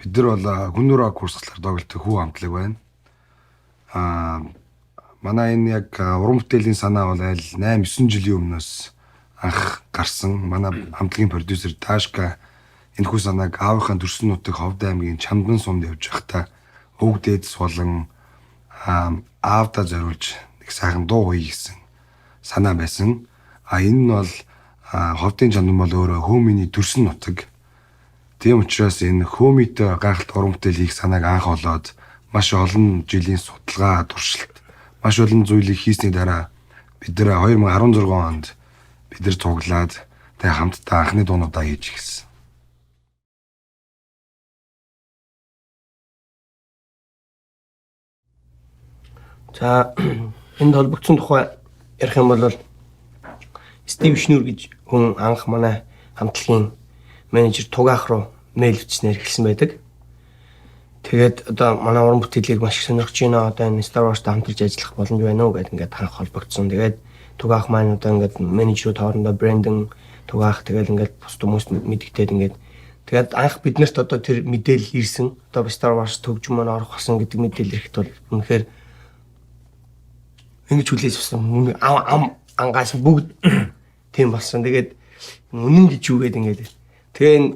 Бид нар бол хүннүрээ курслаар тоглолтын хүү хамтлаг байна. Аа манай энэ яг уран бүтээлийн санаа бол аль 8-9 жилийн өмнөөс анх гарсан. Манай хамтлагийн продюсер Ташка энэ хүү санааг аавынхаа төрсөн нутаг Ховд аймгийн Чамдан сумд явж байхдаа өвөг дээдс болон аавдаа зориулж нэг сайхан дуу хий гэсэн санаа байсан. Энэ нь бол Ховдын Чамдан бол өөрөө хөөминий төрсөн нутаг. Тийм учраас энэ хөөмитэй гайхалтай уран бүтээл хийх санааг анх олоод маш олон жилийн судалгаа, туршилт, маш олон зүйлийг хийсний дараа бид нэр 2016 онд бид нар цуглаад тэгээ хамтдаа анхны дуунуудаа хийж гисэн. За энд холбогдсон тухай ярих юм бол Стив Шнүр гэж хүн анх манай хамтлагийн менежер Тугаах руу мэйл бичснээр эхэлсэн байдаг. Тэгээд одоо манай уран бүтээлийг маш их сонирхож байна. Одоо энэ Star Wars-тай хамтарч ажиллах боломж байна уу гэдэг ингээд анх холбогдсон. Тэгээд Тугаах маань одоо ингээд менежерүүд хоорондоо Брэндон Тугаах тэгээд ингээд бус хүмүүс мэдгдээд ингээд тэгээд анх биднэрт одоо тэр мэдээлэл ирсэн. Одоо Star Wars төгжим маань орох болсон гэдэг мэдээлэл ирэхэд бол үнэхээр ингэж хүлээж авсан. Ангаас бүгд тийм болсон. Тэгээд үнэн гэж юу гэдэг ингээд. Тэгээ энэ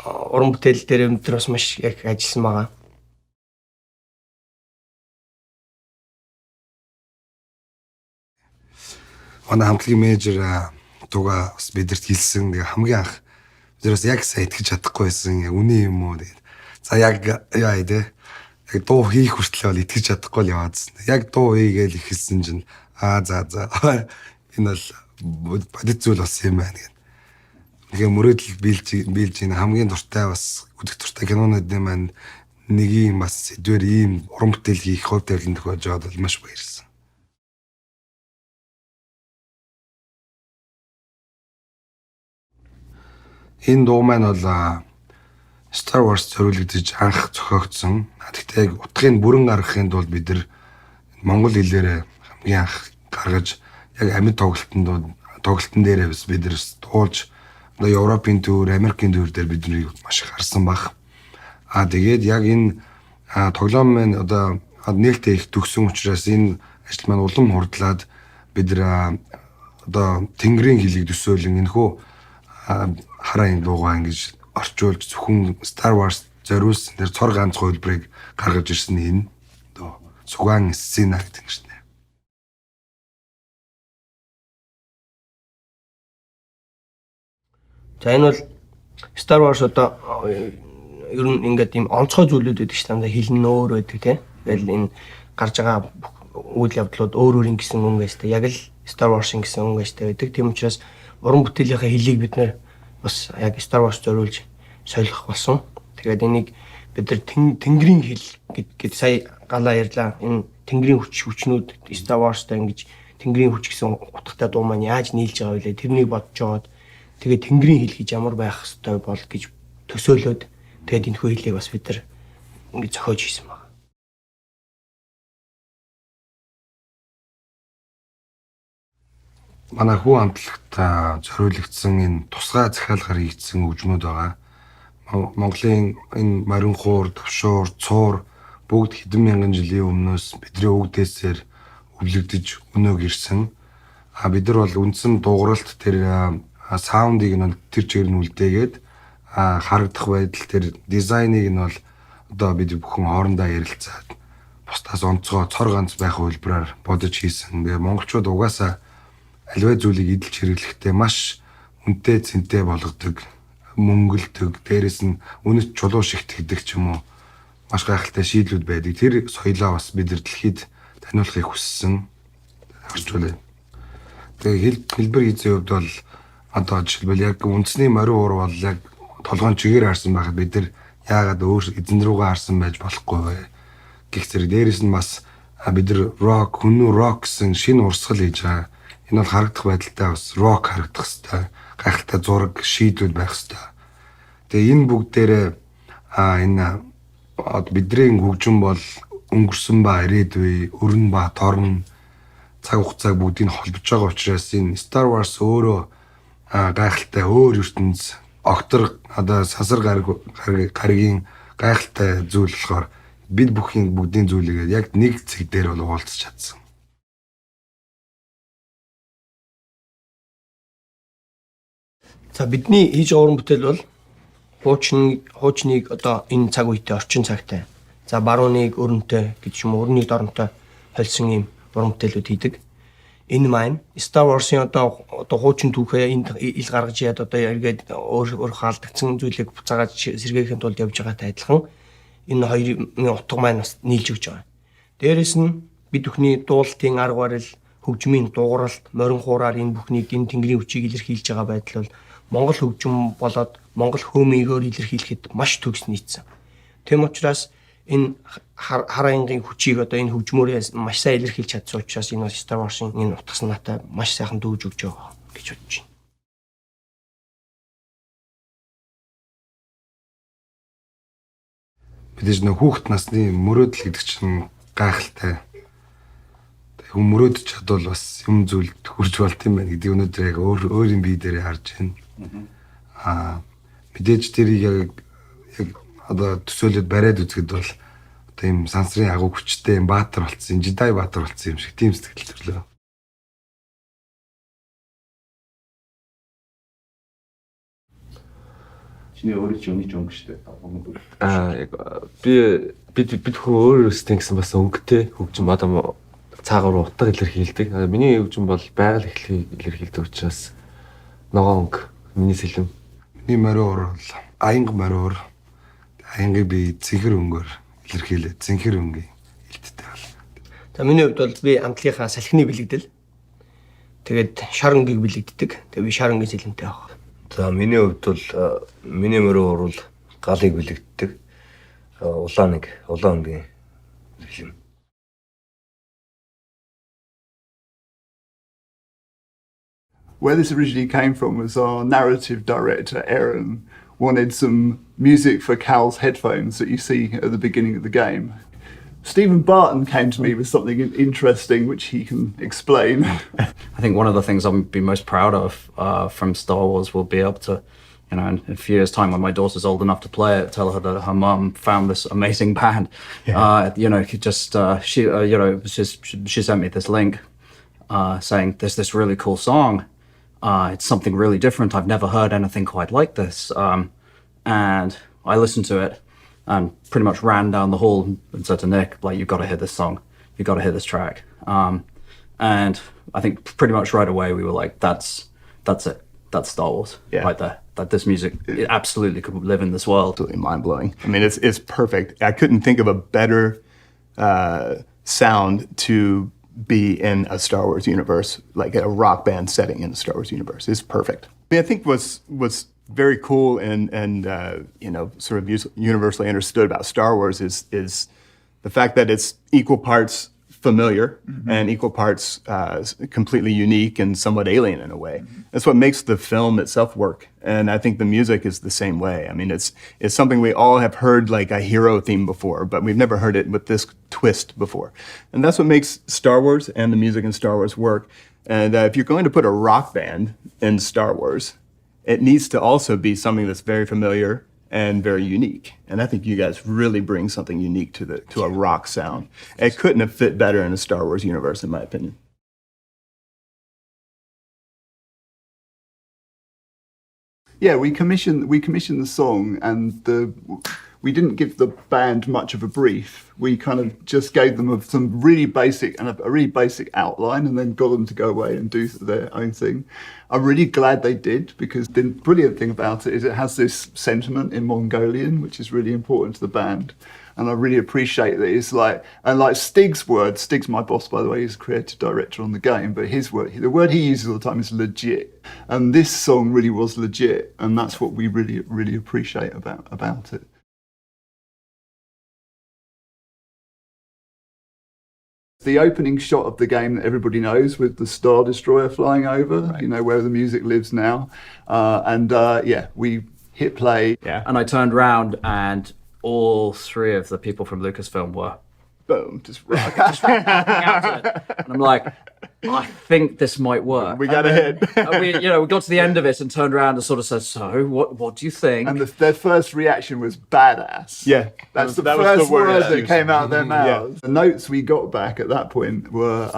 уран бүтээл дээр өндөр бас маш их ажилласан байгаа. Манай хамтлагийн менежер Туга бас бидэрт хэлсэн. Тэгээ хамгийн анх бидээс яг сайн итгэж чадахгүй байсан. Яг үнэн юм уу тэгээд. За яг яа идэ. Яг дуу хийх хүртэл бол итгэж чадахгүй л яваадсан. Яг дуу хийгээл ихэлсэн чинь за энэ бол бодит зүйл болсон юм байна гэдэг. Тэгээ мөрөөдөл биелж ийн хамгийн дуртай бас үзэх дуртай кинонуудын маань нэгийн бас сэдвэр ийм уран бүтээл хийх хувь тавилан тохиолж байгаад бол маш баярлсан. Энэ дуу маань бол Star Wars зориулагдаж анх зохиогдсон. Гэхдээ яг утгыг бүрэн гаргахын тулд бид нар монгол хэлээр хамгийн анх гаргаж яг амьд тоглолтын дээрээ бас бид нар дуулж одоо Европын төвөр, Америкийн төвөр дээр бидний маш их харсан баг. Тэгээд яг энэ тоглоом маань одоо нээлттэй их төгсөн учраас энэ ажил маань улам хурдлаад бид нар одоо тэнгэрийн хөлийг төсөөлөн энэхүү хараа энэ дуугаа ингэж орчуулж зөвхөн Star Wars зориулсан тэр цор ганц хувилбарыг гаргаж ирсэн энэ одоо сугаан сцена гэдэг юм шнэ. За энэ бол Star Wars одоо ер нь ингээд ийм онцгой зүйлүүд байдаг ш та хэлн өөр байдаг тийм. Тэгэл энэ гарч байгаа үйл явдлууд өөр ингэсэн өнгөстэй яг л Star Wars ингэсэн өнгөстэй байдаг. Тийм учраас уран бүтээлийнхээ хэлийг бид нэр бас яг Star Wars зориулж солих болсон. Тэгээд энийг бид нар тэнгэрийн хэл гэд сая галаа ярьлаа. Энэ тэнгэрийн хүчнүүд Star Wars-тай ингэж тэнгэрийн хүч гэсэн утгатай дуу маань яаж нийлж байгаа вэ? Тэрнийг бодож жоод тэгээд тэнгэрийн хэл гэж ямар байх ёстой бол гэж төсөөлөөд тэгээд энэ хүү хэлийг бас бид нар ингэж зохиож хийсэн байна. Манай хүү хамтлагт зориулагдсан энэ тусгай захиалгаар хийгдсэн хөгжмүүд байгаа. Монголын энэ марин хуур, төвшуур, цуур бүгд хэдэн мянган жилийн өмнөөс бидний өвгдөөсээр өвлөгдөж өнөөг ирсэн. Бид нар бол үндсэн дууралт тэр саундыг нь тэр чигээр нь үлдээгээд харагдах байдал тэр дизайныг нь бол одоо бид бүхэн хоорондоо ярилцаад бусдаас онцгой цор ганц байх хөлбраар бодож хийсэн. Тэгээ монголчууд угаасаа аливаа зүйлийг эдэлж хэрэглэхдээ маш үнэтэй цэнтэй болгодог, мөнгөлдөг, дээрэс нь үнэт чулуу шигтгэдэг ч юм уу маш гайхалтай шийдлүүд байдаг. Тэр соёлоо бас бид нар дэлхийд таниулахыг хүссэн. Харжуулъя. Тэгээ хэлбэр хийзээ хувьд бол одоо жишээлбэл яг үндэсний морин уур бол яг толгойн чигээр харсан байхад бид нар яагаад өөр эзэн рүүгээ харсан байж болохгүй вэ? Гэх зэрэг дээрэс нь бас бид нар хүннүү рок гэсэн шинэ урсгал хийж байгаа. Энэ бол харагдах байдалтай бас рок харагдах хэвээр гайхалтай зураг шийдвүүд байх хэвээр. Тэгээ энэ бүгдээрээ энэ бидний хөгжим бол өнгөрсөн ба ирээдүй, өрн ба торн цаг хугацааг бүгдийг холбож байгаа учраас энэ Star Wars өөрөө гайхалтай өөр ертөнц, огтор одоо сансар гаригийн гайхалтай зүйл болохоор бид бүгдийн зүйлийг яг нэг цэг дээр бол уулзч чадсан. За бидний хийж байгаа уран бүтээл бол хуучныг одоо энэ цаг үетэй орчин цагтай. За барууныг өрнөтэй гэж юм өрнийг доронтой холсон юм уран бүтээлүүд хийдэг. Энэ маань Star Wars-ын одоо хуучин түүхээ энд ил гаргаж яад одоо эргээд өөр хаалдагдсан зүйлийг буцаагаад сэргээхийн тулд явж байгаатай адилхан энэ хоёрын утга маань бас нийлж өгч байгаа. Дээрээс нь бид бүхний дуулалтын арга барил, хөгжмийн дууралт, морин хуураар энэ бүхнийг энэ тэнгэрийн хүчийг илэрхийлж байгаа байдал бол Монгол хөгжим болоод Монгол хөөмийгөөр илэрхийлэхэд маш төгс нийцсэн. Тэм учраас энэ хар ангын хүчийг одоо энэ хөгжмөөрөө маш сайн илэрхийлж чадсан учраас энэ Star Wars-ын энэ утга санаатай маш сайхан дүүж өгч байгаа гэж бодож байна. Мэдээж нөх хүүхэд насны мөрөөдөл гэдэг чинь гайхалтай. Хүн мөрөөдөж чадвал бас юм зүйлд хүрч болт юм байна гэдэг өнөөдөр яг өөрийн бие дээрээ харж байна. Мэдээж тэрийг яг одоо төсөөлөд бариад үзэхэд бол одоо юм сансрын агуу хүчтэй юм баатар болсон, Jedi баатар болсон юм шиг тийм сэтгэл төрлөө. Чиний өөрөө ч өний ч өнгө штэ. Яг бид хөө өөрөөс тэгсэн бас өнгөтэй хөгжим одоо цаагаар утга илэрхийлдэг. Миний хөгжим бол байгаль эхлэхийг илэрхийлдэг учраас ногоон өнгө миний сэлэм. Миний мориор бол аянга мориор. Аянга би цэнхэр өнгөөр илэрхийлээ. Цэнхэр өнгийн илттэй бол. За миний хувьд бол би амтлынхаа салхины бэлэгдэл. Тэгээд шар өнгийг бэлэгддэг. Тэгээд би шар өнгийн сэлэмтэй авах. За миний хувьд бол миний мориор бол галыг бэлэгддэг. Улаан өнгийн сэлэм. Where this originally came from was our narrative director, Aaron, wanted some music for Cal's headphones that you see at the beginning of the game. Stephen Barton came to me with something interesting which he can explain. I think one of the things I'll be most proud of from Star Wars will be able to, in a few years' time when my daughter's old enough to play it, tell her that her mum found this amazing band. Yeah. She sent me this link saying there's this really cool song. It's something really different. I've never heard anything quite like this. And I listened to it and pretty much ran down the hall and said to Nick, like, you've got to hear this song. You've got to hear this track. And I think pretty much right away we were like, that's it. That's Star Wars right there. That this music it absolutely could live in this world. Absolutely mind-blowing. I mean, it's perfect. I couldn't think of a better sound to be in a Star Wars universe, like a rock band setting in the Star Wars universe. It's perfect. I mean, I think what's very cool and sort of universally understood about Star Wars is the fact that it's equal parts familiar and equal parts completely unique and somewhat alien in a way. That's what makes the film itself work. And I think the music is the same way. I mean, it's something we all have heard, like a hero theme before, but we've never heard it with this twist before. And that's what makes Star Wars and the music in Star Wars work. And if you're going to put a rock band in Star Wars, it needs to also be something that's very familiar and very unique. And I think you guys really bring something unique to a rock sound. It couldn't have fit better in the Star Wars universe, in my opinion. Yeah, we commissioned the song, and we didn't give the band much of a brief. We kind of just gave them some really basic and a really basic outline, and then got them to go away and do their own thing. I'm really glad they did, because the brilliant thing about it is it has this sentiment in Mongolian, which is really important to the band. And I really appreciate that it's like Stig's word, Stig's my boss, by the way, he's the creative director on the game, but his word, the word he uses all the time is legit. And this song really was legit, and that's what we really, really appreciate about it. The opening shot of the game that everybody knows with the Star Destroyer flying over, right. Where the music lives now. We hit play. Yeah. And I turned around and all three of the people from Lucasfilm were boom, just and I'm like, I think this might work. We got a hit. We got to the end of it and turned around and sort of said, "So, what do you think?" And their first reaction was badass. Yeah, That's that the was first the word word that that was- came out of their Yeah. mouths. The notes we got back at that point were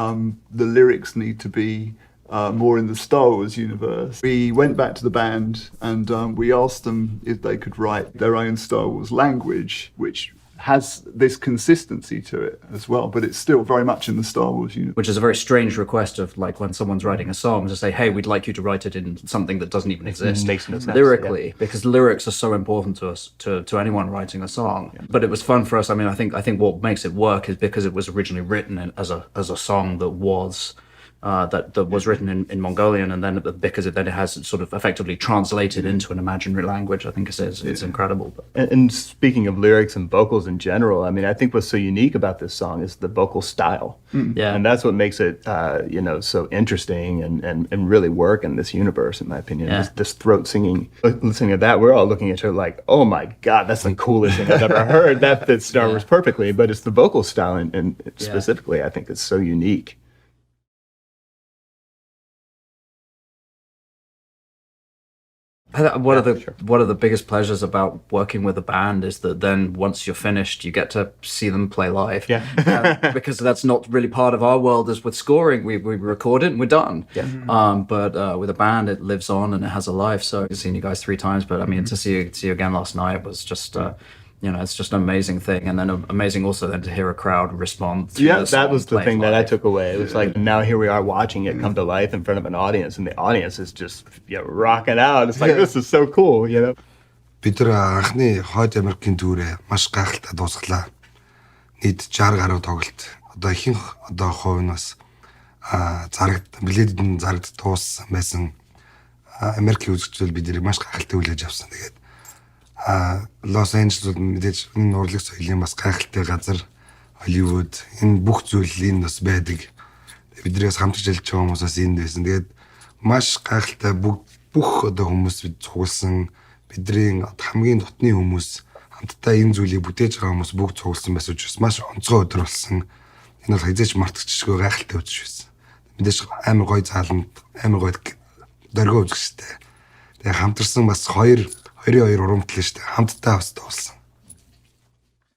the lyrics need to be more in the Star Wars universe. We went back to the band and we asked them if they could write their own Star Wars language, which has this consistency to it as well, but it's still very much in the Star Wars universe. Which is a very strange request of like when someone's writing a song to say, "Hey, we'd like you to write it in something that doesn't even exist makes no sense, lyrically," because lyrics are so important to us, to anyone writing a song. But it was fun for us. I mean, I think what makes it work is because it was originally written as a song that was. That was written in Mongolian, and then because it has sort of effectively translated into an imaginary language. I think it's incredible. And speaking of lyrics and vocals in general, I mean, I think what's so unique about this song is the vocal style. Yeah. And that's what makes it, so interesting and really work in this universe, in my opinion. Yeah. This throat singing. Listening to that, we're all looking at her like, oh my God, that's the coolest thing I've ever heard. That fits Star Wars perfectly. But it's the vocal style, and specifically, I think it's so unique. One of the biggest pleasures about working with a band is that then once you're finished, you get to see them play live. Yeah. Because that's not really part of our world. As with scoring, we record it and we're done. Yeah. But with a band, it lives on and it has a life. So I've seen you guys 3 times, but I mean, to see you again last night was just. It's just an amazing thing, and then amazing also then to hear a crowd respond. To Yeah, the song that was the played thing that I live. took away. It was like, now here we are watching it come to life in front of an audience, and the audience is just rocking out. It's like, this is so cool, you know? Бид нар анхны Хойд Америкийн түүрээ маш гайхалтай дуусглаа. Нийт 60 гаруй тоглолт. Одоо ихэнх хувь нь бас билетэн зарагд дууссан байсан. Америкийн үзэгчдэл бид нарыг маш гайхалтай хүлээж авсан. Тэгээд Лос Анжелес мэдээж энэ урлаг соёлын бас гайхалтай газар, Холливуд, энэ бүх зүйл энэ бас байдаг. Биднээс хамтарч ажиллаж байгаа хүмүүсээс энд байсан. Тэгээд маш гайхалтай бүх одоо хүмүүс бид цугласан, бидний хамгийн дотны хүмүүс хамтдаа энэ зүйлийг бүтээж байгаа хүмүүс бүгд цугласан байсан учраас маш онцгой өдөр болсон. Энэ бол хязгаарч мартагдчихгүй гайхалтай өдөр байсан. Мэдээж амар гоё зааланд, амар гоё дөргөө үзэгчтэй. Тэгээд хамтарсан бас 2 урамтлаа шүү дээ. Хамтдаа бас туулсан.